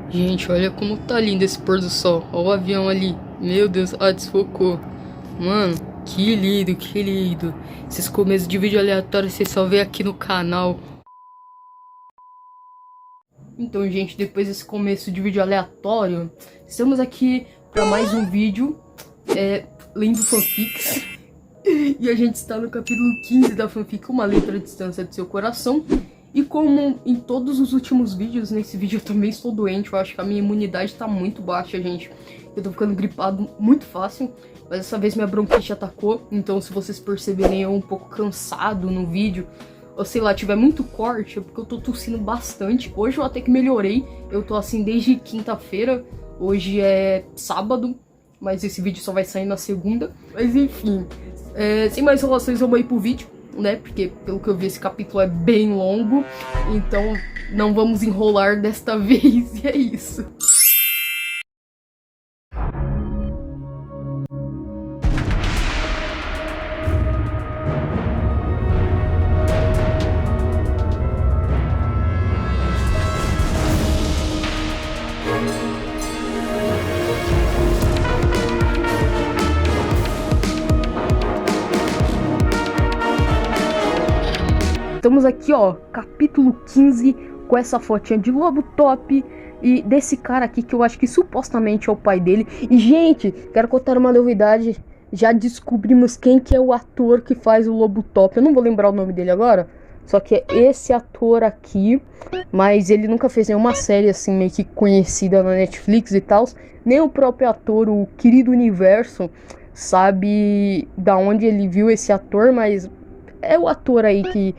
Gente, olha como tá lindo esse pôr do sol. Olha o avião ali. Meu Deus, desfocou. Mano, que lindo, que lindo. Esses começos de vídeo aleatório você só vê aqui no canal. Então, gente, depois desse começo de vídeo aleatório, estamos aqui para mais um vídeo lendo fanfics. E a gente está no capítulo 15 da fanfic, Uma Letra à Distância de Seu Coração. E como em todos os últimos vídeos, nesse vídeo eu também estou doente. Eu acho que a minha imunidade tá muito baixa, gente. Eu tô ficando gripado muito fácil. Mas dessa vez minha bronquite atacou. Então se vocês perceberem eu um pouco cansado no vídeo, ou sei lá, tiver muito corte, é porque eu tô tossindo bastante. Hoje eu até que melhorei. Eu tô assim desde quinta-feira. Hoje é sábado, mas esse vídeo só vai sair na segunda. Mas enfim, sem mais enrolações, vamos aí pro vídeo, né? Porque pelo que eu vi esse capítulo é bem longo. Então não vamos enrolar desta vez. E é isso. Estamos aqui, ó, capítulo 15, com essa fotinha de lobo top e desse cara aqui que eu acho que supostamente é o pai dele. E, gente, quero contar uma novidade. Já descobrimos quem que é o ator que faz o lobo top. Eu não vou lembrar o nome dele agora, só que é esse ator aqui. Mas ele nunca fez nenhuma série assim meio que conhecida na Netflix e tal. Nem o próprio ator, o querido Universo, sabe da onde ele viu esse ator, mas é o ator aí que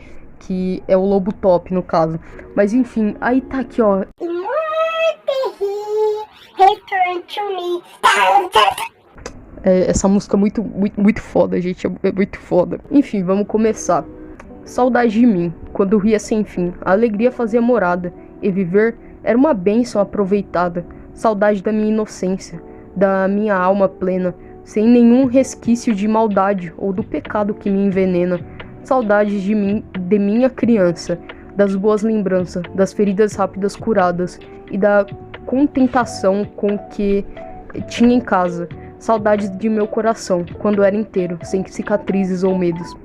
é o lobo top, no caso. Mas enfim, aí tá aqui, ó. Essa música é muito foda, gente. É muito foda. Enfim, vamos começar. Saudade de mim, quando ria sem fim. A alegria fazia morada, e viver era uma bênção aproveitada. Saudade da minha inocência, da minha alma plena, sem nenhum resquício de maldade ou do pecado que me envenena. Saudades de mim, de minha criança, das boas lembranças, das feridas rápidas curadas e da contentação com que tinha em casa. Saudades de meu coração, quando era inteiro, sem cicatrizes ou medos.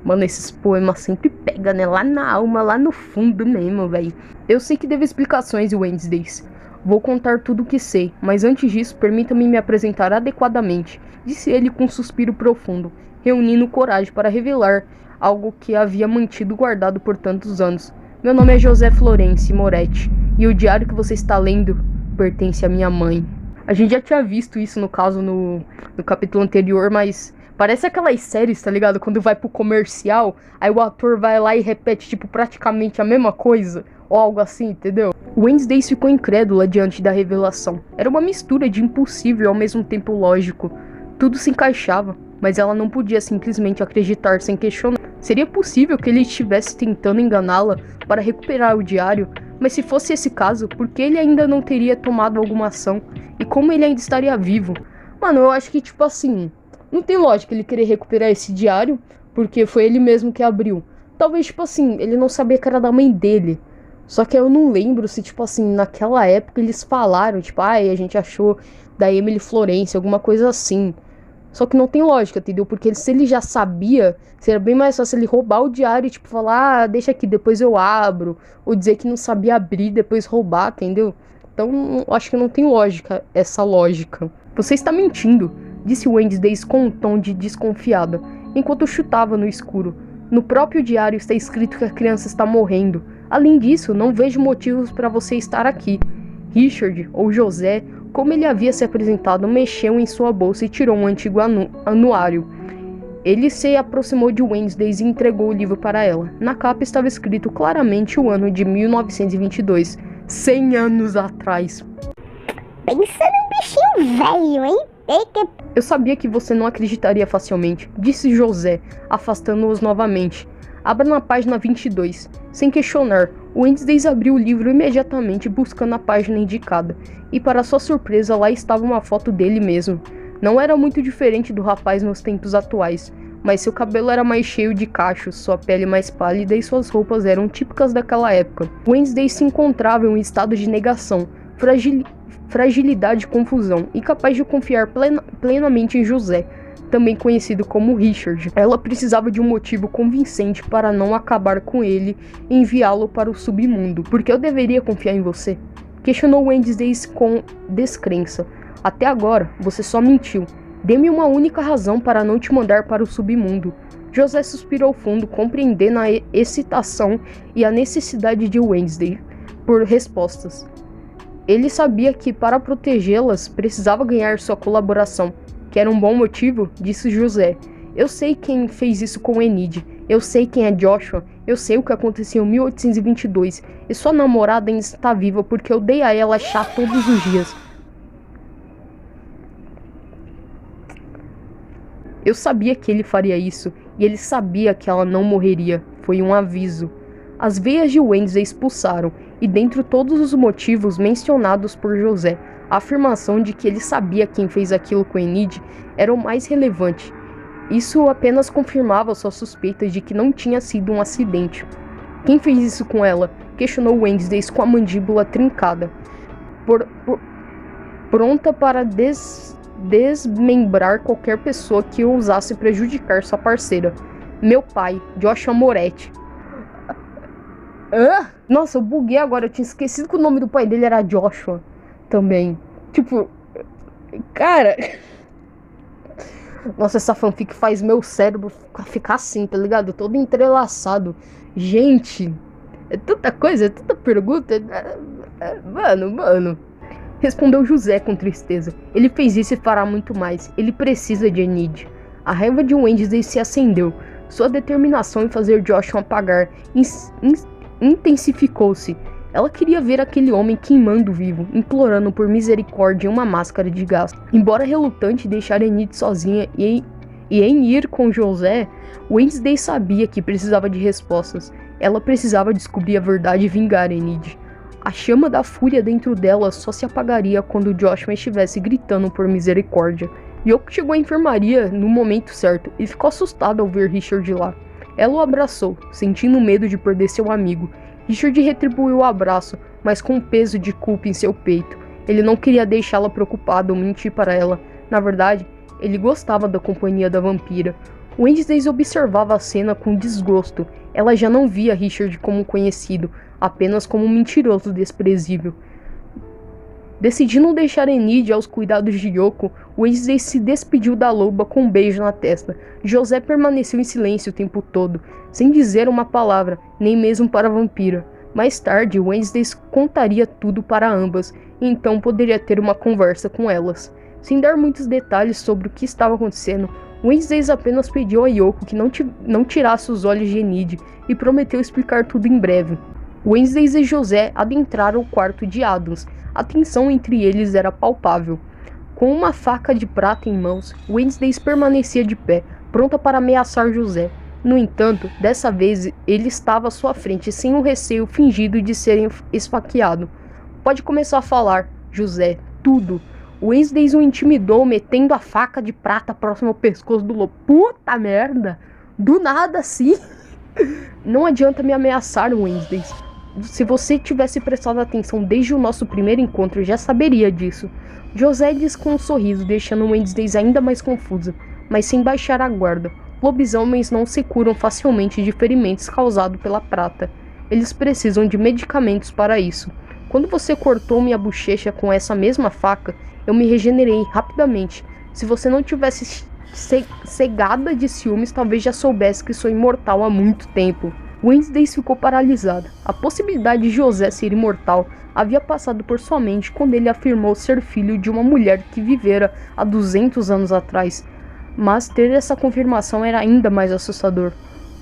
Mano, esses poemas sempre pegam, né? Lá na alma, lá no fundo mesmo, velho. Eu sei que devo explicações, Wednesdays. Vou contar tudo o que sei, mas antes disso, permita-me me apresentar adequadamente, disse ele com um suspiro profundo, reunindo coragem para revelar algo que havia mantido guardado por tantos anos. Meu nome é José Florence Moretti, e o diário que você está lendo pertence à minha mãe. A gente já tinha visto isso, no caso, no capítulo anterior, mas parece aquelas séries, tá ligado? Quando vai pro comercial, aí o ator vai lá e repete, tipo, praticamente a mesma coisa, ou algo assim, entendeu? Wednesday ficou incrédula diante da revelação. Era uma mistura de impossível e ao mesmo tempo lógico. Tudo se encaixava, mas ela não podia simplesmente acreditar sem questionar. Seria possível que ele estivesse tentando enganá-la para recuperar o diário? Mas se fosse esse caso, por que ele ainda não teria tomado alguma ação? E como ele ainda estaria vivo? Mano, eu acho que, tipo assim, não tem lógica ele querer recuperar esse diário, porque foi ele mesmo que abriu. Talvez, tipo assim, ele não sabia que era da mãe dele. Só que eu não lembro se, tipo assim, naquela época eles falaram, tipo, a gente achou da Emily Florence, alguma coisa assim. Só que não tem lógica, entendeu? Porque se ele já sabia, seria bem mais fácil ele roubar o diário e, tipo, falar, deixa aqui, depois eu abro. Ou dizer que não sabia abrir, depois roubar, entendeu? Então, acho que não tem lógica, essa lógica. Você está mentindo, disse Wednesday com um tom de desconfiada, enquanto chutava no escuro. No próprio diário está escrito que a criança está morrendo. Além disso, não vejo motivos para você estar aqui. Richard, ou José, como ele havia se apresentado, mexeu em sua bolsa e tirou um antigo anuário. Ele se aproximou de Wednesday e entregou o livro para ela. Na capa estava escrito claramente o ano de 1922, 100 anos atrás. Pensando um bichinho velho, hein? Eita. Eu sabia que você não acreditaria facilmente, disse José, afastando-os novamente. Abra na página 22. Sem questionar, Wednesday abriu o livro imediatamente buscando a página indicada, e para sua surpresa lá estava uma foto dele mesmo. Não era muito diferente do rapaz nos tempos atuais, mas seu cabelo era mais cheio de cachos, sua pele mais pálida e suas roupas eram típicas daquela época. Wednesday se encontrava em um estado de negação, fragilidade e confusão, e capaz de confiar plenamente em José, também conhecido como Richard. Ela precisava de um motivo convincente para não acabar com ele e enviá-lo para o submundo. Por que eu deveria confiar em você? Questionou Wednesday com descrença. Até agora, você só mentiu. Dê-me uma única razão para não te mandar para o submundo. José suspirou fundo, compreendendo a excitação e a necessidade de Wednesday por respostas. Ele sabia que, para protegê-las, precisava ganhar sua colaboração. Quer um bom motivo? Disse José. Eu sei quem fez isso com Enid. Eu sei quem é Joshua. Eu sei o que aconteceu em 1822. E sua namorada ainda está viva porque eu dei a ela chá todos os dias. Eu sabia que ele faria isso. E ele sabia que ela não morreria. Foi um aviso. As veias de Wednesday expulsaram. E dentre todos os motivos mencionados por José, a afirmação de que ele sabia quem fez aquilo com Enid era o mais relevante. Isso apenas confirmava sua suspeita de que não tinha sido um acidente. Quem fez isso com ela? Questionou Wednesday com a mandíbula trincada, pronta para desmembrar qualquer pessoa que ousasse prejudicar sua parceira. Meu pai, Joshua Moretti. Nossa, eu buguei agora, eu tinha esquecido que o nome do pai dele era Joshua também. Tipo, cara... Nossa, essa fanfic faz meu cérebro ficar assim, tá ligado? Todo entrelaçado. Gente, é tanta coisa, é tanta pergunta. Mano. Respondeu José com tristeza. Ele fez isso e fará muito mais. Ele precisa de Enid. A raiva de Wednesday se acendeu. Sua determinação em fazer Joshua apagar intensificou-se. Ela queria ver aquele homem queimando vivo, implorando por misericórdia em uma máscara de gás. Embora relutante em deixar Enid sozinha e em ir com José, Wednesday sabia que precisava de respostas. Ela precisava descobrir a verdade e vingar Enid. A chama da fúria dentro dela só se apagaria quando Joshua estivesse gritando por misericórdia. Yoko chegou à enfermaria no momento certo e ficou assustada ao ver Richard lá. Ela o abraçou, sentindo medo de perder seu amigo. Richard retribuiu o abraço, mas com um peso de culpa em seu peito. Ele não queria deixá-la preocupada ou mentir para ela. Na verdade, ele gostava da companhia da vampira. Wednesday observava a cena com desgosto. Ela já não via Richard como conhecido, apenas como um mentiroso desprezível. Decidindo deixar Enid aos cuidados de Yoko, Wednesday se despediu da loba com um beijo na testa. José permaneceu em silêncio o tempo todo, sem dizer uma palavra, nem mesmo para a vampira. Mais tarde, Wednesday contaria tudo para ambas, e então poderia ter uma conversa com elas. Sem dar muitos detalhes sobre o que estava acontecendo, Wednesday apenas pediu a Yoko que não tirasse os olhos de Enid e prometeu explicar tudo em breve. Wednesday e José adentraram o quarto de Adams. A tensão entre eles era palpável. Com uma faca de prata em mãos, Wednesday permanecia de pé, pronta para ameaçar José. No entanto, dessa vez ele estava à sua frente, sem o receio fingido de ser esfaqueado. Pode começar a falar, José, tudo. Wednesday o intimidou, metendo a faca de prata próximo ao pescoço do lobo. Puta merda! Do nada assim! Não adianta me ameaçar, Wednesday. Se você tivesse prestado atenção desde o nosso primeiro encontro, já saberia disso. José disse com um sorriso, deixando Wednesday ainda mais confusa, mas sem baixar a guarda. Lobisomens não se curam facilmente de ferimentos causados pela prata. Eles precisam de medicamentos para isso. Quando você cortou minha bochecha com essa mesma faca, eu me regenerei rapidamente. Se você não tivesse cegada de ciúmes, talvez já soubesse que sou imortal há muito tempo. Wednesday ficou paralisada. A possibilidade de José ser imortal havia passado por sua mente quando ele afirmou ser filho de uma mulher que vivera há 200 anos atrás. Mas ter essa confirmação era ainda mais assustador.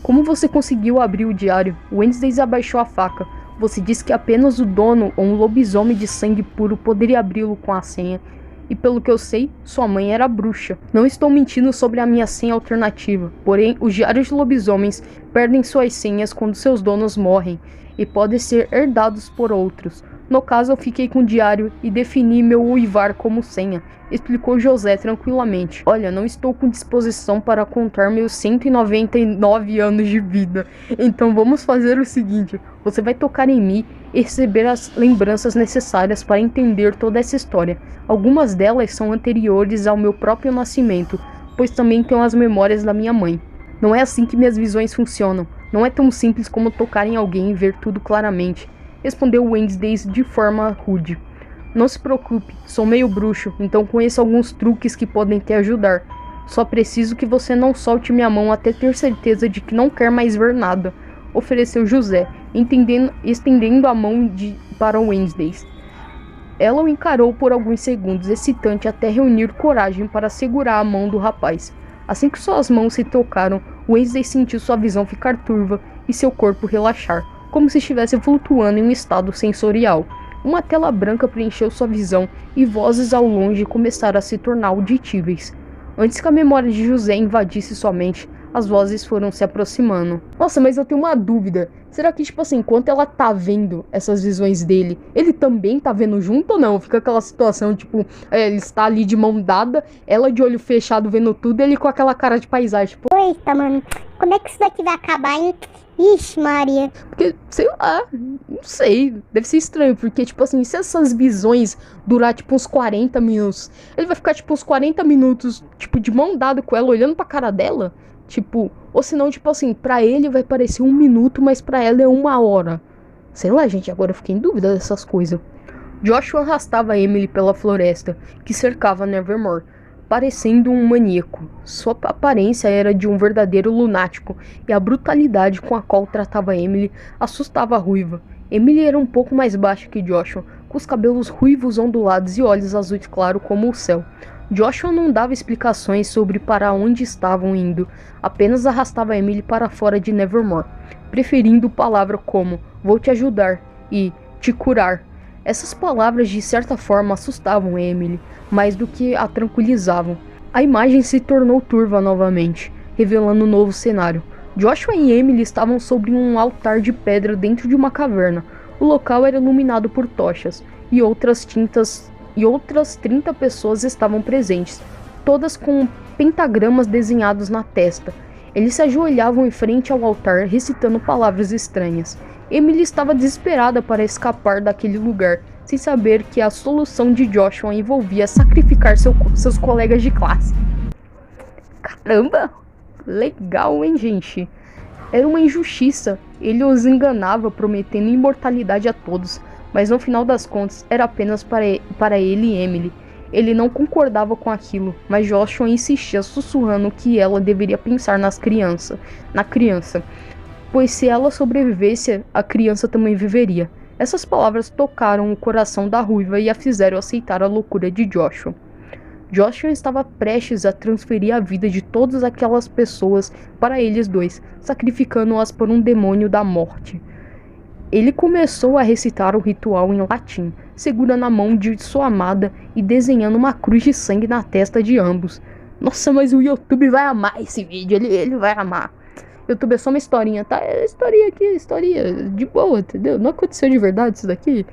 Como você conseguiu abrir o diário? Wednesday abaixou a faca. Você disse que apenas o dono ou um lobisomem de sangue puro poderia abri-lo com a senha. E pelo que eu sei, sua mãe era bruxa. Não estou mentindo sobre a minha senha alternativa. Porém, os diários de lobisomens perdem suas senhas quando seus donos morrem e podem ser herdados por outros. No caso, eu fiquei com o diário e defini meu uivar como senha, explicou José tranquilamente. Olha, não estou com disposição para contar meus 199 anos de vida. Então vamos fazer o seguinte, você vai tocar em mim e receber as lembranças necessárias para entender toda essa história. Algumas delas são anteriores ao meu próprio nascimento, pois também tenho as memórias da minha mãe. Não é assim que minhas visões funcionam. Não é tão simples como tocar em alguém e ver tudo claramente, respondeu Wednesday de forma rude. Não se preocupe, sou meio bruxo, então conheço alguns truques que podem te ajudar. Só preciso que você não solte minha mão até ter certeza de que não quer mais ver nada, ofereceu José, estendendo a mão para Wednesday. Ela o encarou por alguns segundos, excitante até reunir coragem para segurar a mão do rapaz. Assim que suas mãos se tocaram, Wednesday sentiu sua visão ficar turva e seu corpo relaxar, como se estivesse flutuando em um estado sensorial. Uma tela branca preencheu sua visão e vozes ao longe começaram a se tornar auditíveis. Antes que a memória de José invadisse sua mente, as vozes foram se aproximando. Nossa, mas eu tenho uma dúvida. Será que, tipo assim, enquanto ela tá vendo essas visões dele, ele também tá vendo junto ou não? Fica aquela situação, tipo, ele está ali de mão dada, ela de olho fechado vendo tudo, ele com aquela cara de paisagem, tipo... Eita, mano, como é que isso daqui vai acabar, hein? Ixi, Maria. Porque, sei lá, não sei, deve ser estranho, porque, tipo assim, se essas visões durar, tipo, uns 40 minutos, ele vai ficar, tipo, uns 40 minutos, tipo, de mão dada com ela, olhando pra cara dela? Tipo, ou senão, tipo assim, pra ele vai parecer 1 minuto, mas pra ela é 1 hora. Sei lá, gente, agora eu fiquei em dúvida dessas coisas. Joshua arrastava Emily pela floresta que cercava Nevermore, parecendo um maníaco. Sua aparência era de um verdadeiro lunático, e a brutalidade com a qual tratava Emily assustava a ruiva. Emily era um pouco mais baixa que Joshua, com os cabelos ruivos ondulados e olhos azuis claros como o céu. Joshua não dava explicações sobre para onde estavam indo, apenas arrastava Emily para fora de Nevermore, preferindo palavras como "vou te ajudar" e "te curar". Essas palavras de certa forma assustavam Emily, mais do que a tranquilizavam. A imagem se tornou turva novamente, revelando um novo cenário. Joshua e Emily estavam sobre um altar de pedra dentro de uma caverna. O local era iluminado por tochas, e outras 30 pessoas estavam presentes, todas com pentagramas desenhados na testa. Eles se ajoelhavam em frente ao altar, recitando palavras estranhas. Emily estava desesperada para escapar daquele lugar, sem saber que a solução de Joshua envolvia sacrificar seus colegas de classe. Caramba! Legal, hein, gente? Era uma injustiça. Ele os enganava, prometendo imortalidade a todos, mas no final das contas era apenas para ele e Emily. Ele não concordava com aquilo, mas Joshua insistia, sussurrando que ela deveria pensar na criança, pois se ela sobrevivesse, a criança também viveria. Essas palavras tocaram o coração da ruiva e a fizeram aceitar a loucura de Joshua. Joshua estava prestes a transferir a vida de todas aquelas pessoas para eles dois, sacrificando-as por um demônio da morte. Ele começou a recitar o ritual em latim, segurando a mão de sua amada e desenhando uma cruz de sangue na testa de ambos. Nossa, mas o YouTube vai amar esse vídeo, ele vai amar. YouTube é só uma historinha, tá? É historinha aqui, historinha de boa, entendeu? Não aconteceu de verdade isso daqui,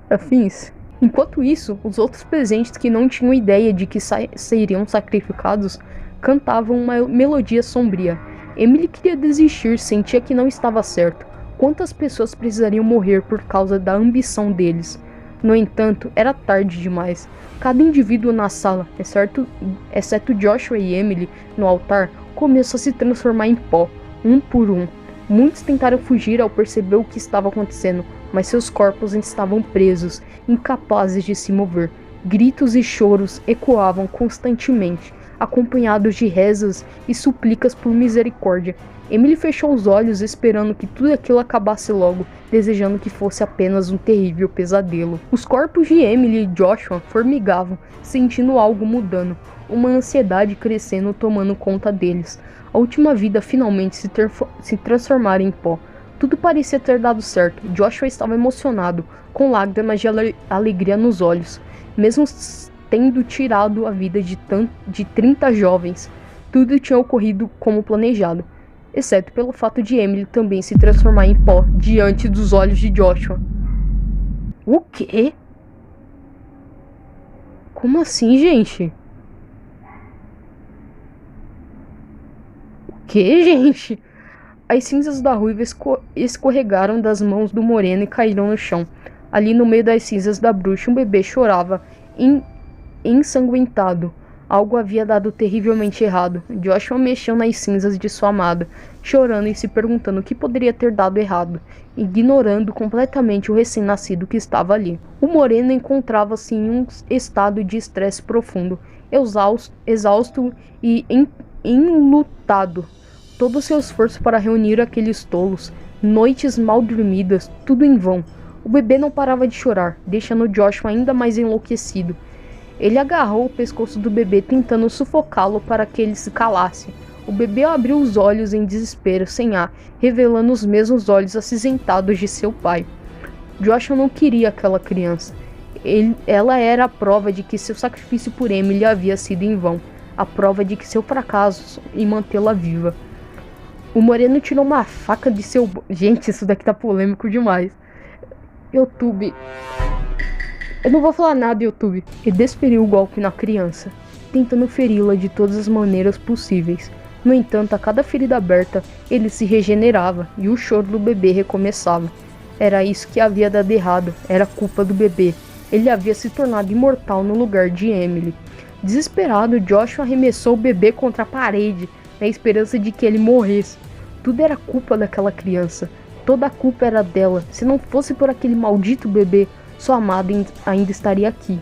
afins. Enquanto isso, os outros presentes que não tinham ideia de que seriam sacrificados, cantavam uma melodia sombria. Emily queria desistir, sentia que não estava certo. Quantas pessoas precisariam morrer por causa da ambição deles? No entanto, era tarde demais. Cada indivíduo na sala, exceto Joshua e Emily, no altar, começou a se transformar em pó, um por um. Muitos tentaram fugir ao perceber o que estava acontecendo, mas seus corpos estavam presos, incapazes de se mover. Gritos e choros ecoavam constantemente, acompanhados de rezas e súplicas por misericórdia. Emily fechou os olhos esperando que tudo aquilo acabasse logo, desejando que fosse apenas um terrível pesadelo. Os corpos de Emily e Joshua formigavam, sentindo algo mudando, uma ansiedade crescendo tomando conta deles. A última vida finalmente se transformara em pó. Tudo parecia ter dado certo. Joshua estava emocionado, com lágrimas de alegria nos olhos, mesmo tendo tirado a vida de 30 jovens. Tudo tinha ocorrido como planejado, exceto pelo fato de Emily também se transformar em pó diante dos olhos de Joshua. O quê? Como assim, gente? O que, gente? As cinzas da ruiva escorregaram das mãos do moreno e caíram no chão. Ali no meio das cinzas da bruxa, um bebê chorava, ensanguentado. Algo havia dado terrivelmente errado. Joshua mexeu nas cinzas de sua amada, chorando e se perguntando o que poderia ter dado errado, ignorando completamente o recém-nascido que estava ali. O moreno encontrava-se em um estado de estresse profundo, exausto e enlutado. Todo o seu esforço para reunir aqueles tolos, noites mal dormidas, tudo em vão. O bebê não parava de chorar, deixando Joshua ainda mais enlouquecido. Ele agarrou o pescoço do bebê, tentando sufocá-lo para que ele se calasse. O bebê abriu os olhos em desespero, sem ar, revelando os mesmos olhos acinzentados de seu pai. Joshua não queria aquela criança. Ela era a prova de que seu sacrifício por Emily havia sido em vão. A prova de que seu fracasso em mantê-la viva. O moreno tirou uma faca de seu... Gente, isso daqui tá polêmico demais. YouTube... Eu não vou falar nada, YouTube. E desferiu o golpe na criança, tentando feri-la de todas as maneiras possíveis. No entanto, a cada ferida aberta, ele se regenerava e o choro do bebê recomeçava. Era isso que havia dado errado, era culpa do bebê. Ele havia se tornado imortal no lugar de Emily. Desesperado, Joshua arremessou o bebê contra a parede, na esperança de que ele morresse. Tudo era culpa daquela criança. Toda a culpa era dela. Se não fosse por aquele maldito bebê, sua amada ainda estaria aqui.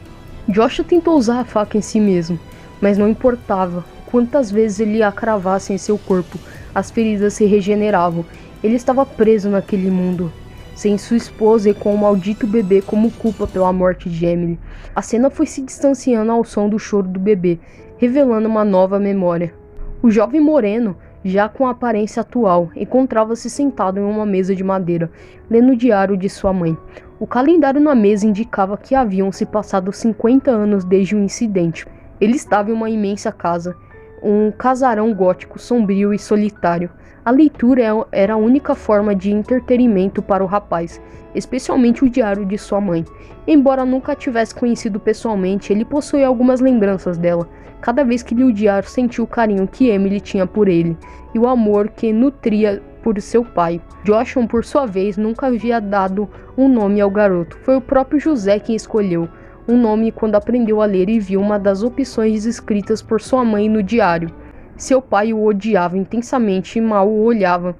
Joshua tentou usar a faca em si mesmo, mas não importava. Quantas vezes ele a cravasse em seu corpo, as feridas se regeneravam. Ele estava preso naquele mundo, sem sua esposa e com o maldito bebê como culpa pela morte de Emily. A cena foi se distanciando ao som do choro do bebê, revelando uma nova memória. O jovem moreno, já com a aparência atual, encontrava-se sentado em uma mesa de madeira, lendo o diário de sua mãe. O calendário na mesa indicava que haviam se passado 50 anos desde o incidente. Ele estava em uma imensa casa, um casarão gótico, sombrio e solitário. A leitura era a única forma de entretenimento para o rapaz, especialmente o diário de sua mãe. Embora nunca a tivesse conhecido pessoalmente, ele possuía algumas lembranças dela. Cada vez que lia o diário, sentiu o carinho que Emily tinha por ele e o amor que nutria por seu pai. Joshua, por sua vez, nunca havia dado um nome ao garoto. Foi o próprio José quem escolheu um nome quando aprendeu a ler e viu uma das opções escritas por sua mãe no diário. Seu pai o odiava intensamente e mal o olhava.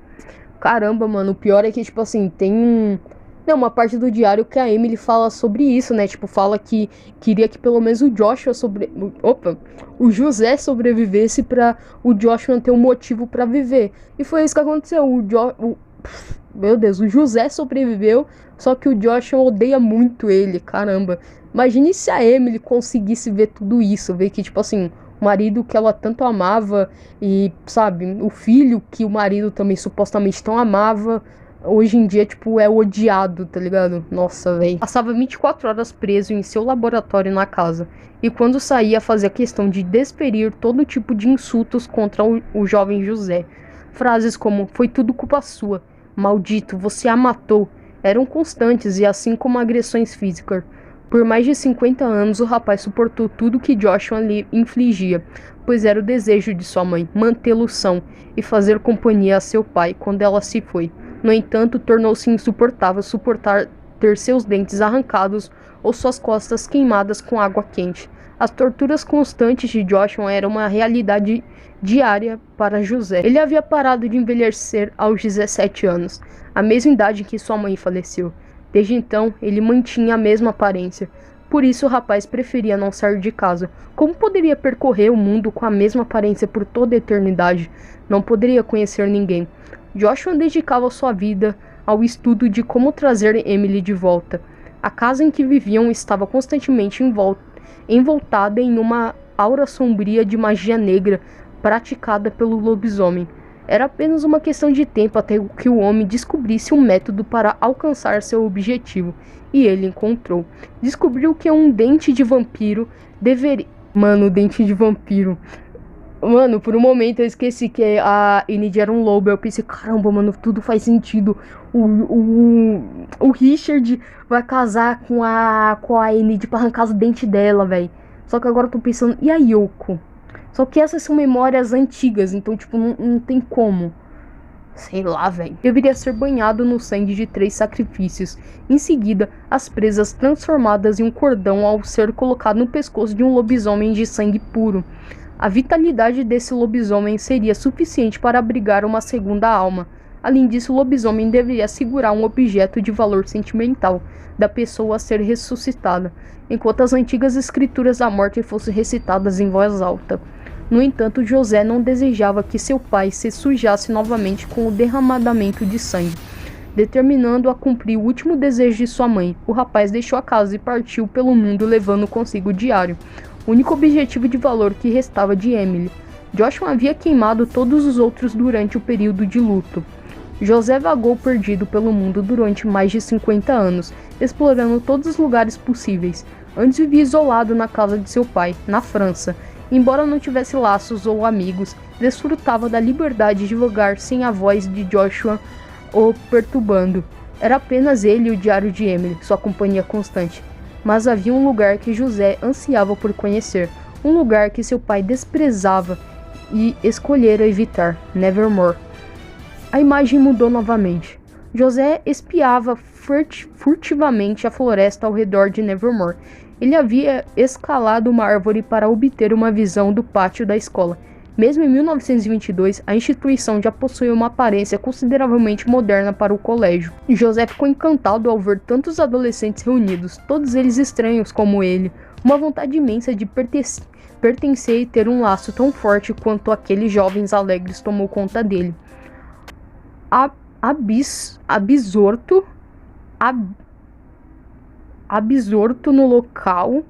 Caramba, mano, o pior é que, tipo assim, tem uma parte do diário que a Emily fala sobre isso, né? Tipo, fala que queria que pelo menos o José sobrevivesse pra o Joshua ter um motivo pra viver. E foi isso que aconteceu. Meu Deus, o José sobreviveu, só que o Joshua odeia muito ele, caramba. Imagine se a Emily conseguisse ver tudo isso, ver que, tipo assim, o marido que ela tanto amava e, sabe, o filho que o marido também supostamente tão amava, hoje em dia, tipo, é odiado, tá ligado? Nossa, velho. Passava 24 horas preso em seu laboratório na casa. E quando saía, fazia questão de desferir todo tipo de insultos contra o jovem José. Frases como, foi tudo culpa sua, maldito, você a matou, eram constantes e assim como agressões físicas. Por mais de 50 anos, o rapaz suportou tudo que Joshua lhe infligia, pois era o desejo de sua mãe, mantê-lo são e fazer companhia a seu pai quando ela se foi. No entanto, tornou-se insuportável suportar ter seus dentes arrancados ou suas costas queimadas com água quente. As torturas constantes de Joshua eram uma realidade diária para José. Ele havia parado de envelhecer aos 17 anos, a mesma idade em que sua mãe faleceu. Desde então, ele mantinha a mesma aparência. Por isso, o rapaz preferia não sair de casa. Como poderia percorrer o mundo com a mesma aparência por toda a eternidade? Não poderia conhecer ninguém. Joshua dedicava sua vida ao estudo de como trazer Emily de volta. A casa em que viviam estava constantemente envoltada em uma aura sombria de magia negra praticada pelo lobisomem. Era apenas uma questão de tempo até que o homem descobrisse um método para alcançar seu objetivo, e ele encontrou. Descobriu que um dente de vampiro deveria... Mano, o dente de vampiro... Mano, por um momento eu esqueci que a Enid era um lobo. Eu pensei, caramba, mano, tudo faz sentido. O Richard vai casar com a Enid pra arrancar os dentes dela, velho. Só que agora eu tô pensando, e a Yoko? Só que essas são memórias antigas, então, tipo, não tem como. Sei lá, velho. Deveria ser banhado no sangue de 3 sacrifícios. Em seguida, as presas transformadas em um cordão ao ser colocado no pescoço de um lobisomem de sangue puro. A vitalidade desse lobisomem seria suficiente para abrigar uma segunda alma. Além disso, o lobisomem deveria segurar um objeto de valor sentimental da pessoa a ser ressuscitada, enquanto as antigas escrituras da morte fossem recitadas em voz alta. No entanto, José não desejava que seu pai se sujasse novamente com o derramamento de sangue. Determinando a cumprir o último desejo de sua mãe, o rapaz deixou a casa e partiu pelo mundo levando consigo o diário, o único objetivo de valor que restava de Emily. Joshua havia queimado todos os outros durante o período de luto. José vagou perdido pelo mundo durante mais de 50 anos, explorando todos os lugares possíveis. Antes vivia isolado na casa de seu pai, na França. Embora não tivesse laços ou amigos, desfrutava da liberdade de vagar sem a voz de Joshua o perturbando. Era apenas ele e o diário de Emily, sua companhia constante. Mas havia um lugar que José ansiava por conhecer, um lugar que seu pai desprezava e escolhera evitar, Nevermore. A imagem mudou novamente. José espiava furtivamente a floresta ao redor de Nevermore. Ele havia escalado uma árvore para obter uma visão do pátio da escola. Mesmo em 1922, a instituição já possuía uma aparência consideravelmente moderna para o colégio. José ficou encantado ao ver tantos adolescentes reunidos, todos eles estranhos como ele. Uma vontade imensa de pertencer e ter um laço tão forte quanto aqueles jovens alegres tomou conta dele. Absorto no local,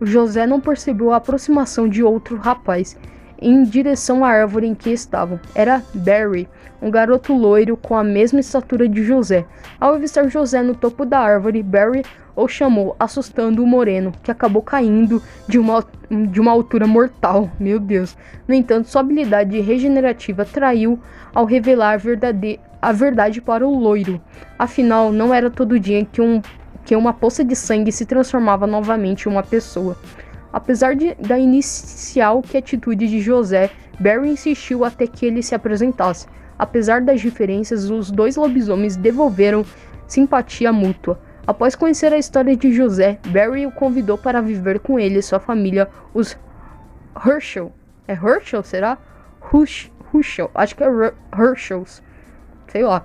José não percebeu a aproximação de outro rapaz em direção à árvore em que estavam. Era Barry, um garoto loiro com a mesma estatura de José. Ao avistar José no topo da árvore, Barry o chamou, assustando o moreno, que acabou caindo de uma altura mortal. Meu Deus. No entanto, sua habilidade regenerativa traiu ao revelar a verdade para o loiro. Afinal, não era todo dia que uma poça de sangue se transformava novamente em uma pessoa. Apesar da inicial atitude de José, Barry insistiu até que ele se apresentasse. Apesar das diferenças, os dois lobisomens devolveram simpatia mútua. Após conhecer a história de José, Barry o convidou para viver com ele e sua família, os Herschel. É Herschel, será? Herschel, acho que é Herschels. Sei lá.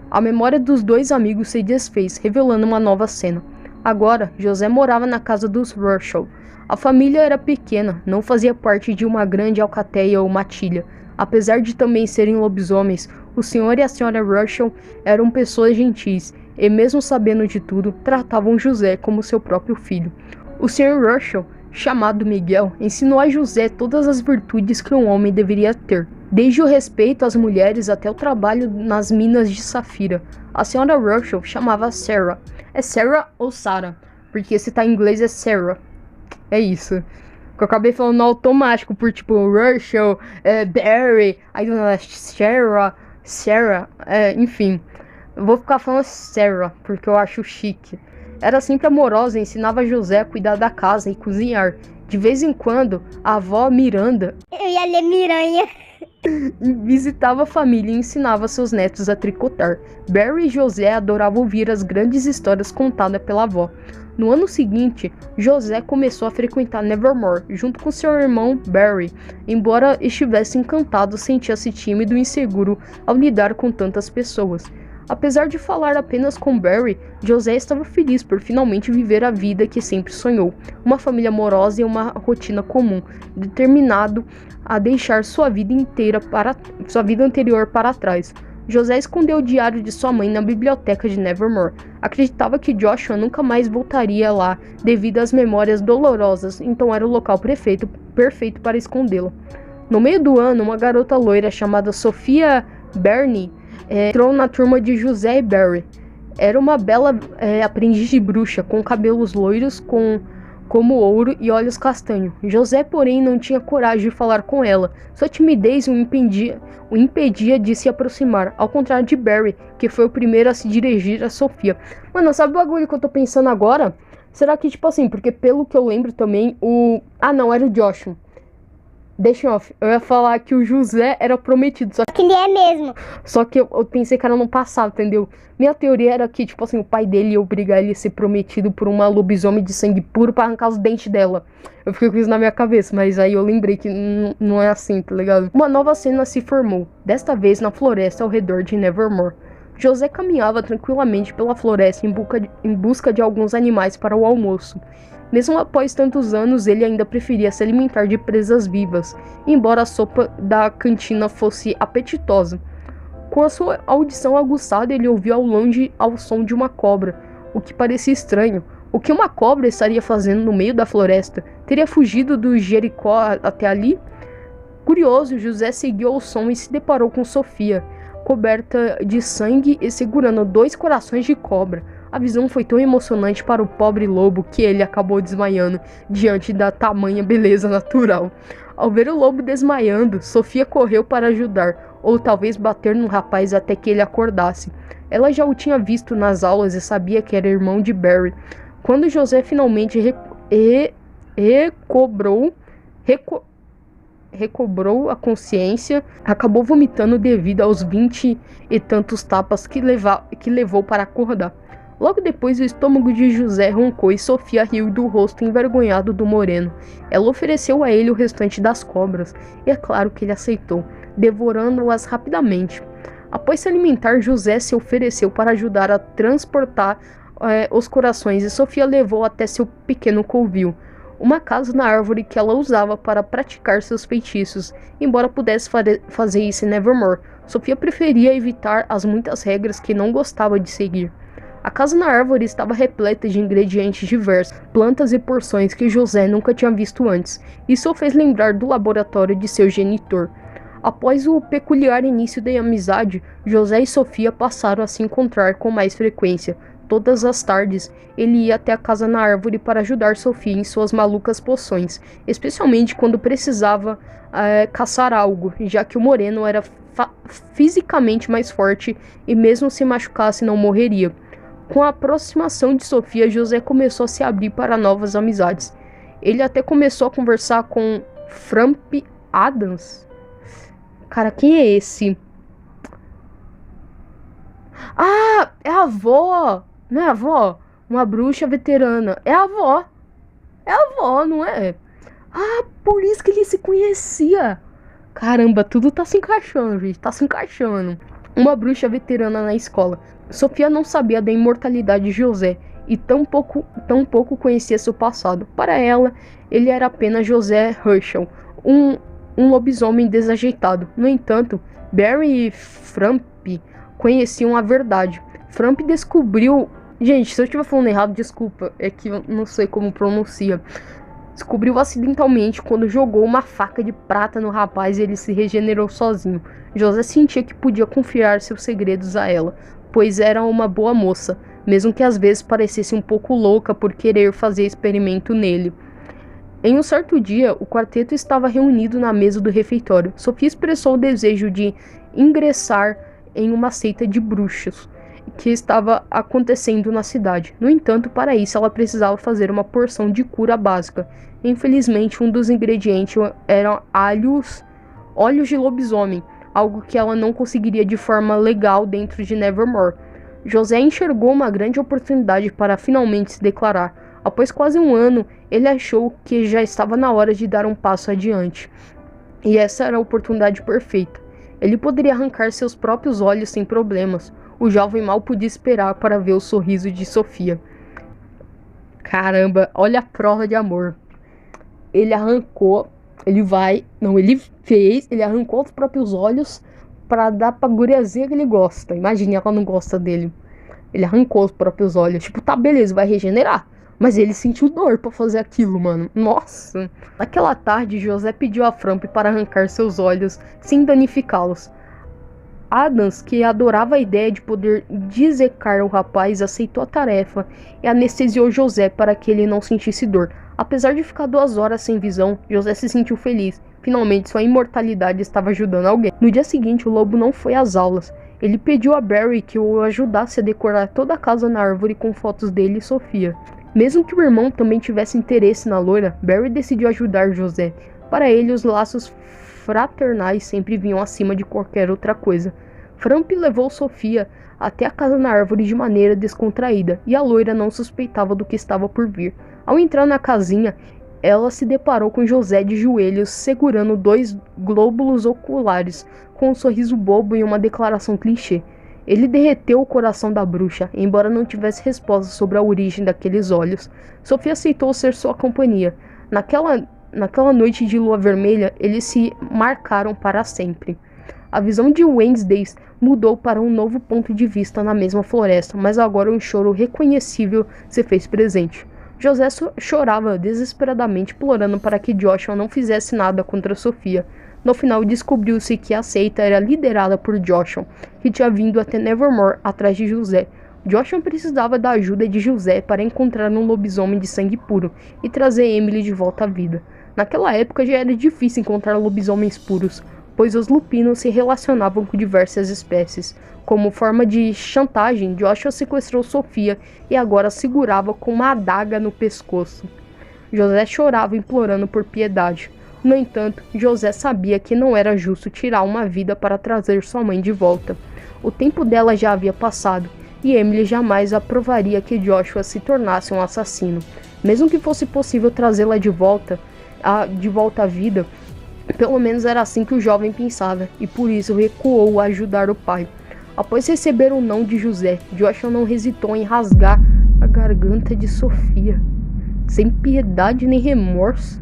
A memória dos dois amigos se desfez, revelando uma nova cena. Agora, José morava na casa dos Herschel. A família era pequena, não fazia parte de uma grande alcateia ou matilha. Apesar de também serem lobisomens, o senhor e a senhora Herschel eram pessoas gentis, e mesmo sabendo de tudo, tratavam José como seu próprio filho. O senhor Herschel, chamado Miguel, ensinou a José todas as virtudes que um homem deveria ter, desde o respeito às mulheres até o trabalho nas minas de safira. A senhora Herschel chamava Sarah. É Sarah ou Sarah? Porque se tá em inglês é Sarah. É isso. Eu acabei falando no automático por tipo Herschel, Barry, aí do nada Sarah, enfim. Eu vou ficar falando Sarah porque eu acho chique. Era sempre amorosa e ensinava José a cuidar da casa e cozinhar. De vez em quando, a avó Miranda... Eu ia ler Miranha. visitava a família e ensinava seus netos a tricotar. Barry e José adoravam ouvir as grandes histórias contadas pela avó. No ano seguinte, José começou a frequentar Nevermore, junto com seu irmão Barry. Embora estivesse encantado, sentia-se tímido e inseguro ao lidar com tantas pessoas. Apesar de falar apenas com Barry, José estava feliz por finalmente viver a vida que sempre sonhou. Uma família amorosa e uma rotina comum, determinado a deixar sua vida anterior para trás. José escondeu o diário de sua mãe na biblioteca de Nevermore. Acreditava que Joshua nunca mais voltaria lá devido às memórias dolorosas, então era o local perfeito para escondê-lo. No meio do ano, uma garota loira chamada Sophia Byrne entrou na turma de José e Barry. Era uma bela aprendiz de bruxa, com cabelos loiros, com como ouro e olhos castanhos. José, porém, não tinha coragem de falar com ela. Sua timidez o impedia de se aproximar, ao contrário de Barry, que foi o primeiro a se dirigir a Sofia. Mano, sabe o bagulho que eu tô pensando agora? Será que, tipo assim, porque pelo que eu lembro também, Ah, não, era o Joshua. Deixa off. Eu ia falar que o José era prometido, só Que ele é mesmo. que eu pensei que era no passado, entendeu? Minha teoria era que, tipo assim, o pai dele ia obrigar ele a ser prometido por uma lobisomem de sangue puro pra arrancar os dentes dela. Eu fiquei com isso na minha cabeça, mas aí eu lembrei que não é assim, tá ligado? Uma nova cena se formou, desta vez na floresta ao redor de Nevermore. José caminhava tranquilamente pela floresta em busca de alguns animais para o almoço. Mesmo após tantos anos, ele ainda preferia se alimentar de presas vivas, embora a sopa da cantina fosse apetitosa. Com a sua audição aguçada, ele ouviu ao longe ao som de uma cobra, o que parecia estranho. O que uma cobra estaria fazendo no meio da floresta? Teria fugido do Jericó até ali? Curioso, José seguiu o som e se deparou com Sofia, coberta de sangue e segurando 2 corações de cobra. A visão foi tão emocionante para o pobre lobo que ele acabou desmaiando diante da tamanha beleza natural. Ao ver o lobo desmaiando, Sofia correu para ajudar, ou talvez bater no rapaz até que ele acordasse. Ela já o tinha visto nas aulas e sabia que era irmão de Barry. Quando José finalmente recobrou a consciência, acabou vomitando devido aos 20 e tantos tapas que levou para acordar. Logo depois, o estômago de José roncou e Sofia riu do rosto envergonhado do moreno. Ela ofereceu a ele o restante das cobras, e é claro que ele aceitou, devorando-as rapidamente. Após se alimentar, José se ofereceu para ajudar a transportar os corações e Sofia levou até seu pequeno covil, uma casa na árvore que ela usava para praticar seus feitiços. Embora pudesse fazer isso em Nevermore, Sofia preferia evitar as muitas regras que não gostava de seguir. A casa na árvore estava repleta de ingredientes diversos, plantas e porções que José nunca tinha visto antes. Isso o fez lembrar do laboratório de seu genitor. Após o peculiar início da amizade, José e Sofia passaram a se encontrar com mais frequência. Todas as tardes, ele ia até a casa na árvore para ajudar Sofia em suas malucas poções, especialmente quando precisava caçar algo, já que o moreno era fisicamente mais forte e mesmo se machucasse não morreria. Com a aproximação de Sofia, José começou a se abrir para novas amizades. Ele até começou a conversar com Frank Adams. Cara, quem é esse? Ah, é a avó! Não é a avó? Uma bruxa veterana. É a avó. É a avó, não é? Ah, por isso que ele se conhecia. Caramba, tudo tá se encaixando, gente. Tá se encaixando. Uma bruxa veterana na escola. Sofia não sabia da imortalidade de José e tão pouco conhecia seu passado. Para ela, ele era apenas José Herschel, um lobisomem desajeitado. No entanto, Barry e Frank conheciam a verdade. Frank descobriu... Gente, se eu estiver falando errado, desculpa, é que eu não sei como pronuncia. Descobriu acidentalmente quando jogou uma faca de prata no rapaz e ele se regenerou sozinho. José sentia que podia confiar seus segredos a ela, pois era uma boa moça, mesmo que às vezes parecesse um pouco louca por querer fazer experimento nele. Em um certo dia, o quarteto estava reunido na mesa do refeitório. Sofia expressou o desejo de ingressar em uma seita de bruxos que estava acontecendo na cidade. No entanto, para isso ela precisava fazer uma porção de cura básica. Infelizmente, um dos ingredientes eram olhos de lobisomem, algo que ela não conseguiria de forma legal dentro de Nevermore. José enxergou uma grande oportunidade para finalmente se declarar. Após quase um ano, ele achou que já estava na hora de dar um passo adiante. E essa era a oportunidade perfeita. Ele poderia arrancar seus próprios olhos sem problemas. O jovem mal podia esperar para ver o sorriso de Sofia. Caramba, olha a prova de amor. Ele arrancou, ele arrancou os próprios olhos para dar pra guriazinha que ele gosta. Imagine, ela não gosta dele. Ele arrancou os próprios olhos. Tipo, tá, beleza, vai regenerar. Mas ele sentiu dor pra fazer aquilo, mano. Nossa. Naquela tarde, José pediu a Frank para arrancar seus olhos sem danificá-los. Adams, que adorava a ideia de poder dissecar o rapaz, aceitou a tarefa e anestesiou José para que ele não sentisse dor. Apesar de ficar 2 horas sem visão, José se sentiu feliz. Finalmente, sua imortalidade estava ajudando alguém. No dia seguinte, o lobo não foi às aulas. Ele pediu a Barry que o ajudasse a decorar toda a casa na árvore com fotos dele e Sofia. Mesmo que o irmão também tivesse interesse na loira, Barry decidiu ajudar José. Para ele, os laços fraternais sempre vinham acima de qualquer outra coisa. Frank levou Sofia até a casa na árvore de maneira descontraída, e a loira não suspeitava do que estava por vir. Ao entrar na casinha, ela se deparou com José de joelhos, segurando 2 glóbulos oculares, com um sorriso bobo e uma declaração clichê. Ele derreteu o coração da bruxa, embora não tivesse resposta sobre a origem daqueles olhos. Sofia aceitou ser sua companhia. Naquela noite de lua vermelha, eles se marcaram para sempre. A visão de Wednesday mudou para um novo ponto de vista na mesma floresta, mas agora um choro reconhecível se fez presente. José chorava desesperadamente, implorando para que Joshua não fizesse nada contra Sofia. No final, descobriu-se que a seita era liderada por Joshua, que tinha vindo até Nevermore atrás de José. Joshua precisava da ajuda de José para encontrar um lobisomem de sangue puro e trazer Emily de volta à vida. Naquela época já era difícil encontrar lobisomens puros, pois os lupinos se relacionavam com diversas espécies. Como forma de chantagem, Joshua sequestrou Sofia e agora a segurava com uma adaga no pescoço. José chorava implorando por piedade. No entanto, José sabia que não era justo tirar uma vida para trazer sua mãe de volta. O tempo dela já havia passado, e Emily jamais aprovaria que Joshua se tornasse um assassino. Mesmo que fosse possível trazê-la de volta à vida, pelo menos era assim que o jovem pensava, e por isso recuou a ajudar o pai. Após receber o não de José, Joshua não hesitou em rasgar a garganta de Sofia, sem piedade nem remorso.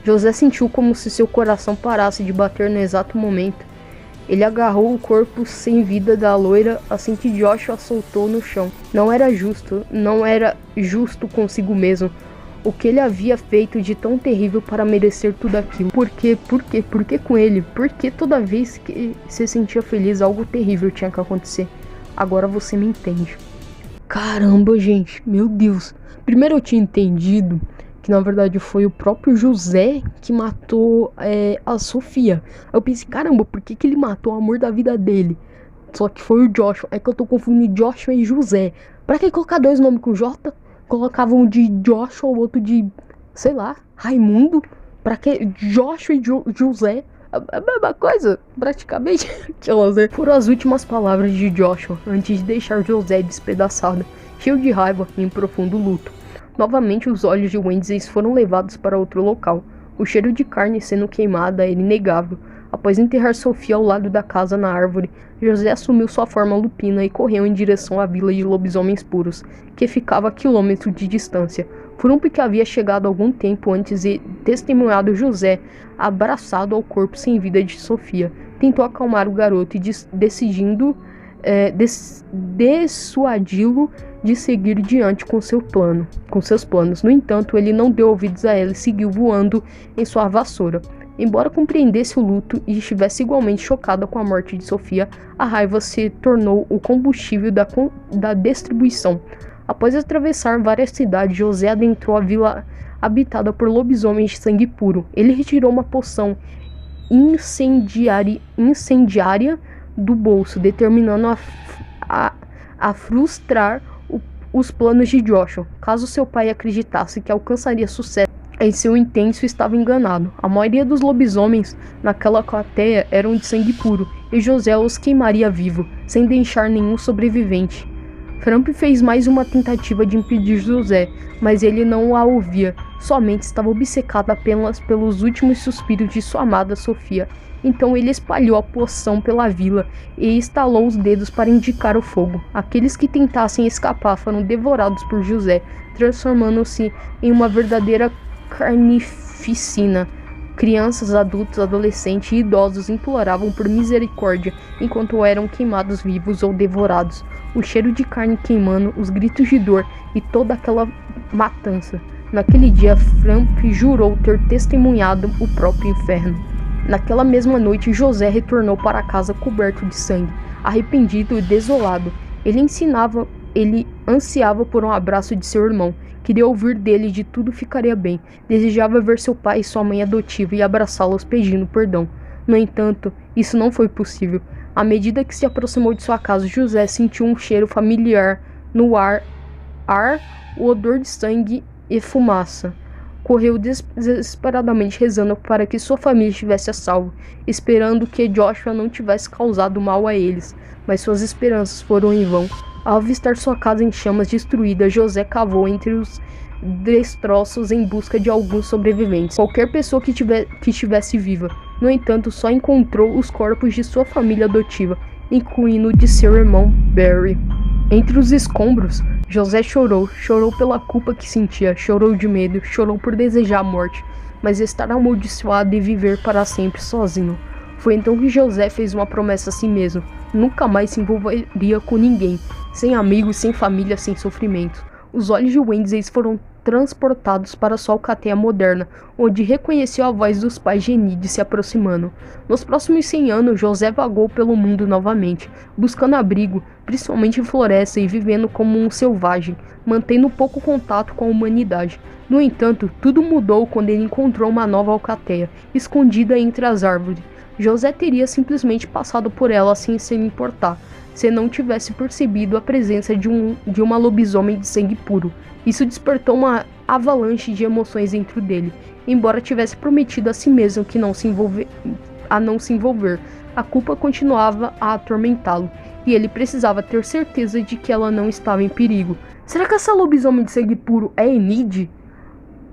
José sentiu como se seu coração parasse de bater no exato momento. Ele agarrou o corpo sem vida da loira assim que Joshua a soltou no chão. Não era justo consigo mesmo. O que ele havia feito de tão terrível para merecer tudo aquilo? Por que com ele? Por que toda vez que se sentia feliz algo terrível tinha que acontecer? Agora você me entende. Caramba, gente, meu Deus. Primeiro eu tinha entendido que na verdade foi o próprio José que matou a Sofia. Eu pensei, caramba, por que ele matou o amor da vida dele? Só que foi o Joshua. É que eu tô confundindo Joshua e José. Pra que colocar 2 nomes com J? Colocavam um de Joshua, o outro de, sei lá, Raimundo. Pra que Joshua e José? A mesma coisa, praticamente. Foram as últimas palavras de Joshua antes de deixar José despedaçado, cheio de raiva e em profundo luto. Novamente os olhos de Wednesday foram levados para outro local. O cheiro de carne sendo queimada era inegável. Após enterrar Sofia ao lado da casa na árvore, José assumiu sua forma lupina e correu em direção à vila de lobisomens puros, que ficava a quilômetros de distância. Frump, que havia chegado algum tempo antes e testemunhado José abraçado ao corpo sem vida de Sofia, tentou acalmar o garoto e decidindo dissuadi-lo de seguir diante com seus planos. No entanto, ele não deu ouvidos a ela e seguiu voando em sua vassoura. Embora compreendesse o luto e estivesse igualmente chocada com a morte de Sofia, a raiva se tornou o combustível da distribuição. Após atravessar várias cidades, José adentrou a vila habitada por lobisomens de sangue puro. Ele retirou uma poção incendiária do bolso, determinando a frustrar os planos de Joshua. Caso seu pai acreditasse que alcançaria sucesso em seu intento, estava enganado. A maioria dos lobisomens naquela alcateia eram de sangue puro, e José os queimaria vivo, sem deixar nenhum sobrevivente. Frump fez mais uma tentativa de impedir José, mas ele não a ouvia. Somente estava obcecado apenas pelos últimos suspiros de sua amada Sofia. Então ele espalhou a poção pela vila e estalou os dedos para indicar o fogo. Aqueles que tentassem escapar foram devorados por José, transformando-se em uma verdadeira carnificina. Crianças, adultos, adolescentes e idosos imploravam por misericórdia enquanto eram queimados vivos ou devorados. O cheiro de carne queimando, os gritos de dor e toda aquela matança. Naquele dia, Frump jurou ter testemunhado o próprio inferno. Naquela mesma noite, José retornou para casa coberto de sangue, arrependido e desolado. Ele ansiava por um abraço de seu irmão. Queria ouvir dele de tudo ficaria bem. Desejava ver seu pai e sua mãe adotiva e abraçá-los pedindo perdão. No entanto, isso não foi possível. À medida que se aproximou de sua casa, José sentiu um cheiro familiar no ar, o odor de sangue e fumaça. Correu desesperadamente rezando para que sua família estivesse a salvo, esperando que Joshua não tivesse causado mal a eles. Mas suas esperanças foram em vão. Ao avistar sua casa em chamas destruída, José cavou entre os destroços em busca de alguns sobreviventes, qualquer pessoa que estivesse viva. No entanto, só encontrou os corpos de sua família adotiva, incluindo o de seu irmão Barry. Entre os escombros, José chorou pela culpa que sentia, chorou de medo, chorou por desejar a morte, mas estar amaldiçoado e viver para sempre sozinho. Foi então que José fez uma promessa a si mesmo: nunca mais se envolveria com ninguém, sem amigos, sem família, sem sofrimento. Os olhos de Wednesday foram transportados para sua alcateia moderna, onde reconheceu a voz dos pais de Enid se aproximando. Nos próximos 100 anos, José vagou pelo mundo novamente, buscando abrigo, principalmente em floresta, e vivendo como um selvagem, mantendo pouco contato com a humanidade. No entanto, tudo mudou quando ele encontrou uma nova alcateia, escondida entre as árvores. José teria simplesmente passado por ela sem se importar, se não tivesse percebido a presença de uma lobisomem de sangue puro. Isso despertou uma avalanche de emoções dentro dele, embora tivesse prometido a si mesmo que não se envolver. A culpa continuava a atormentá-lo, e ele precisava ter certeza de que ela não estava em perigo. Será que essa lobisomem de sangue puro é Enid?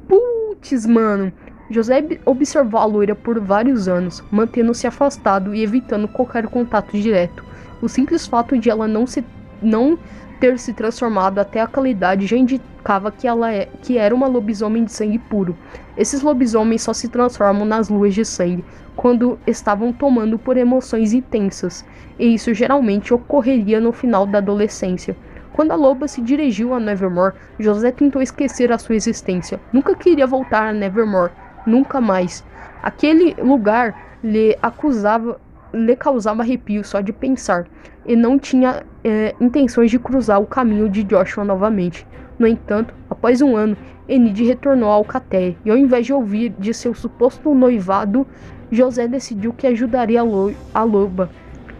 Putz, mano. José observou a loira por vários anos, mantendo-se afastado e evitando qualquer contato direto. O simples fato de ela não ter se transformado até aquela idade já indicava que era uma lobisomem de sangue puro. Esses lobisomens só se transformam nas luas de sangue, quando estavam tomando por emoções intensas, e isso geralmente ocorreria no final da adolescência. Quando a loba se dirigiu a Nevermore, José tentou esquecer a sua existência. Nunca queria voltar a Nevermore, nunca mais. Aquele lugar lhe causava arrepio só de pensar, e não tinha intenções de cruzar o caminho de Joshua novamente. No entanto, após um ano, Enid retornou à alcateia, e ao invés de ouvir de seu suposto noivado, José decidiu que ajudaria a loba.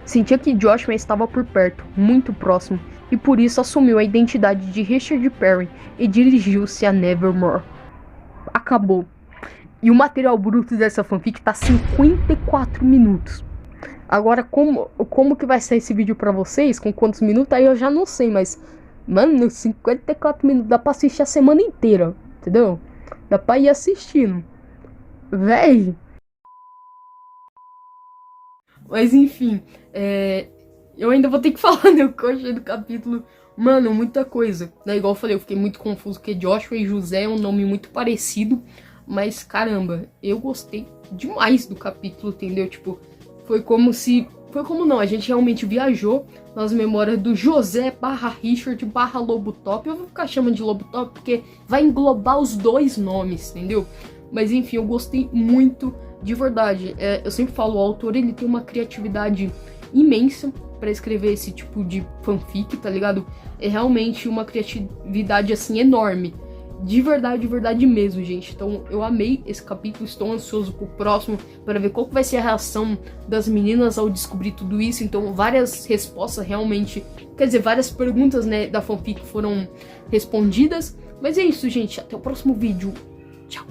Sentia que Joshua estava por perto, muito próximo, e por isso assumiu a identidade de Richard Perry e dirigiu-se a Nevermore. Acabou. E o material bruto dessa fanfic tá 54 minutos. Agora, como que vai ser esse vídeo pra vocês? Com quantos minutos? Aí eu já não sei, mas... Mano, 54 minutos dá pra assistir a semana inteira, entendeu? Dá pra ir assistindo. Véi. Mas enfim, eu ainda vou ter que falar, né? O que eu achei do capítulo. Mano, muita coisa. Né? Igual eu falei, eu fiquei muito confuso, porque Joshua e José é um nome muito parecido. Mas caramba, eu gostei demais do capítulo, entendeu? Tipo, foi como não, a gente realmente viajou nas memórias do José / Richard / Lobo Top. Eu vou ficar chamando de Lobo Top porque vai englobar os dois nomes, entendeu? Mas enfim, eu gostei muito, de verdade. Eu sempre falo, o autor ele tem uma criatividade imensa pra escrever esse tipo de fanfic, tá ligado? É realmente uma criatividade assim enorme. De verdade mesmo, gente. Então eu amei esse capítulo, estou ansioso pro próximo para ver qual que vai ser a reação das meninas ao descobrir tudo isso. Então várias respostas realmente, quer dizer, várias perguntas, né, da fanfic foram respondidas. Mas é isso, gente, até o próximo vídeo. Tchau.